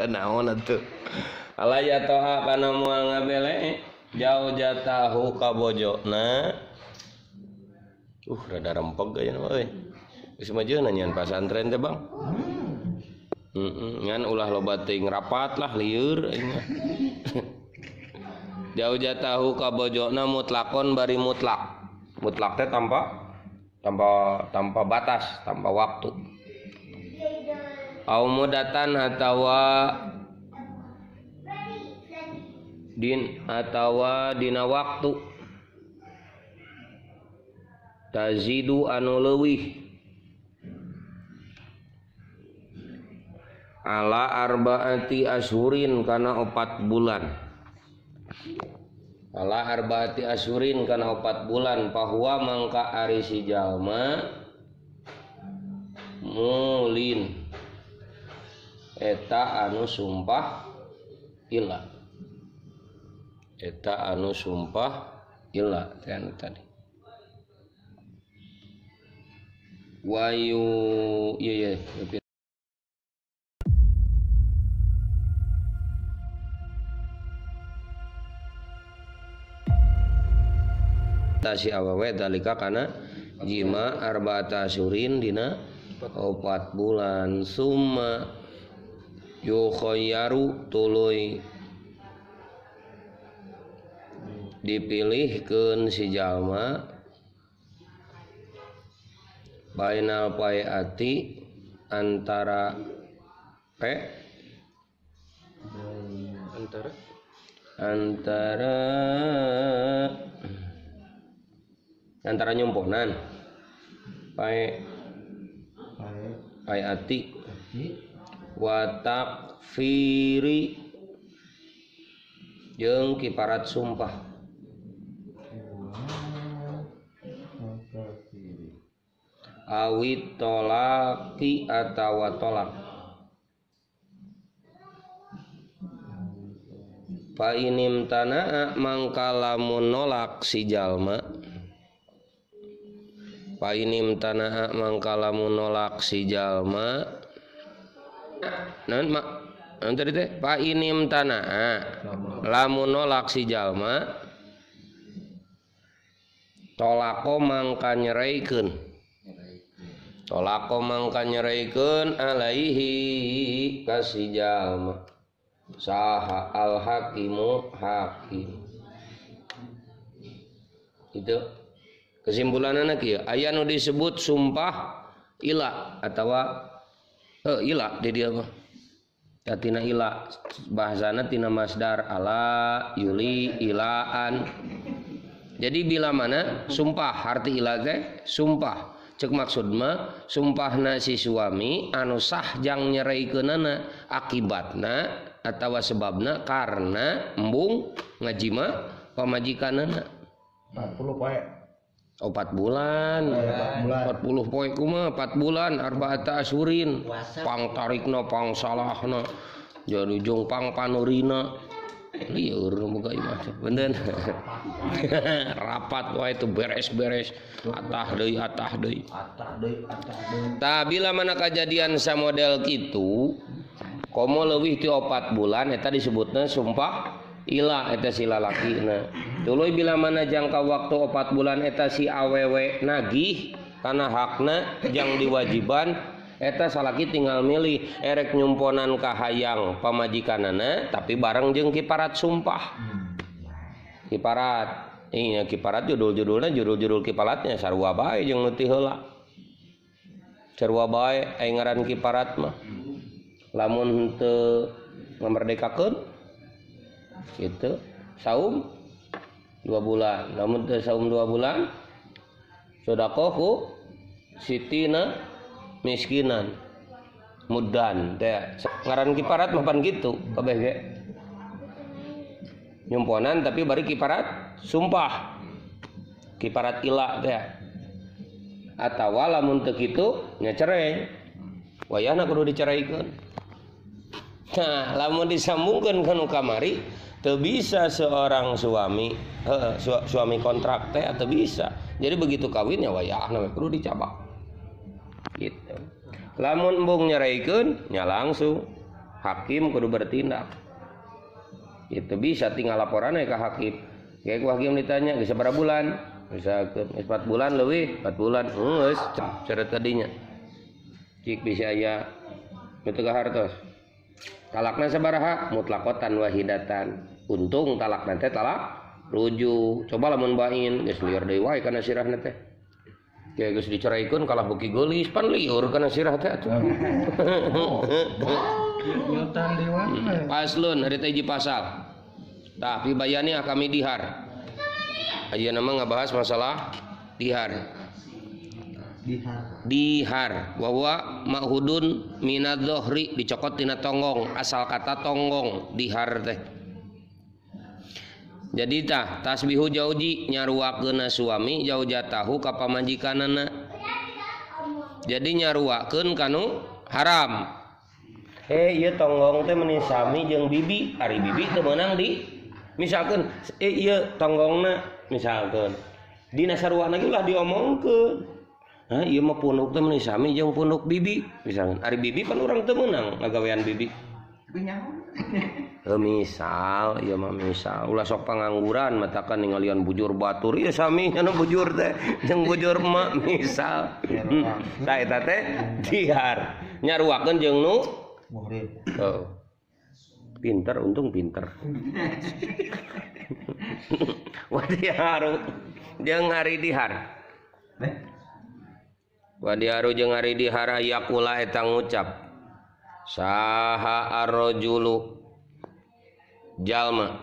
naon atuh alaya toha kana moal ngabele jauh jatahu ka bojona rada rempeg aya mah euy geus majeuna nyan pasantren teh Bang ngan ulah loba teuing rapat lah lieur aing mah jauh jatahu ka bojona mutlakon bari mutlak teh tanpa batas tanpa waktu au mudatan atawa dina waktu tazidu anu leuwih ala arbaati ashurin kana 4 bulan ala arbaati ashurin kana 4 bulan bahwa mangka ari si jalma mulin eta anu sumpah ilah kan tadi wayu iya tasi awewe dalika kana jima arba'ata asyurin dina 4 bulan summa yukhayyaru tuluy dipilihkeun si jalma bainal paiati antara nyumponan paiati wa takfiri jeung kiparat sumpah awit tolaki atawa tolak fa inim tanaa mangka lamun nolak si jalma naon tadi teh fa inim tanaa lamun nolak si jalma tolako mangka nyeraikeun alaihi kasih jalma saha al hakimu hakim itu kesimpulanna kieu aya nu disebut sumpah ila atawa ila di dia mah tina ila bahasana tina masdar ala yuli ilaan jadi bila mana sumpah arti ila teh sumpah cek maksud mah sumpahna si suami anu sah jang nyeraikeunana akibatna atawa sebabna karena embung ngajima pamajikanana 40 poe 4 bulan 40 poe kumaha 4 bulan arba'ata asyurin pang tarikna pang salahna jadi ujung pang panurina lieur boga imah bener rapat wae itu beres-beres atah deui tah bila mana kejadian samodel kitu komo leuwih ti 4 bulan eta disebutna sumpah ila eta si lalakina tuluy bila mana jangka waktu 4 bulan eta si awewe nagih kana hakna jang diwajiban eta salaki tinggal milih erek nyumponan ka hayang pamajikanana tapi bareng jeung kiparat sumpah kiparat kiparat judul kiparatnya sarua bae jeung nu ti heula sarua bae aya ngaran kiparat mah lamun teu ngamerdekakeun gitu saum 2 bulan lamun teu saum 2 bulan sedekah sitina miskinan mudan teh ngaran kiparat mah pan gitu kabeh ge nyumponan tapi bari kiparat sumpah kiparat ila teh atawa lamun teu kitu nya cerai wayahna kudu diceraikeun nah lamun disambungkeun kana kamari teu bisa seorang suami suami kontrak teh atau bisa jadi begitu kawinnya wayahna kudu dicabak gitu lamun embung nyeraikeun nya langsung hakim kudu bertindak. Itu bisa tinggal laporan ke hakim. Kayak ku hakim ditanya geus sabaraha bulan? Misalkan 4 bulan leuwih, 4 bulan. Geus caret kadinya. Cik bisa aya nu teu hartos. Talakna sabaraha? Mutlaqatan wahidatan. Untung talakna teh talak rujuk. Coba lamun bain geus lieur deui wae kana sirahna teh. Kayak geus diceraikeun kalah beuki geulis pan lieur kana sirah teh atuh. Paslun ari teh hiji pasal. Tah pibayani kami dihar. Ayeuna mah ngabahas masalah dihar. Dihar wa ma'hudun minadh-dhahri dicokot tina tonggong, asal kata tonggong dihar teh. Jadi tasbihu jauji nyaruakeun suami jaujatahu ka pamajikanana. Jadi nyaruakeun kanu haram. Ieu tonggong teh meuni sami jeung bibi, ari bibi teu meunang di misalkeun ieu tonggongna misalkeun dina saruana ge ulah diomongkeun. Ieu mah punduk teh meuni sami jeung punduk bibi, misalkeun ari bibi pan urang teu meunang ngagawean bibi. Misal, ieu mah misal ulah sok pangangguran matakan ningalian bujur batur ieu sami anu bujur teh jeung bujur emak misal. Tah eta teh dihar nyaruakeun jeung nu muhrim. Pinter, untung pinter. Wadiharu jeung ari dihar. Wadiharu jeung ari dihar yakula eta ngucap. Saha ar-rajulu jalma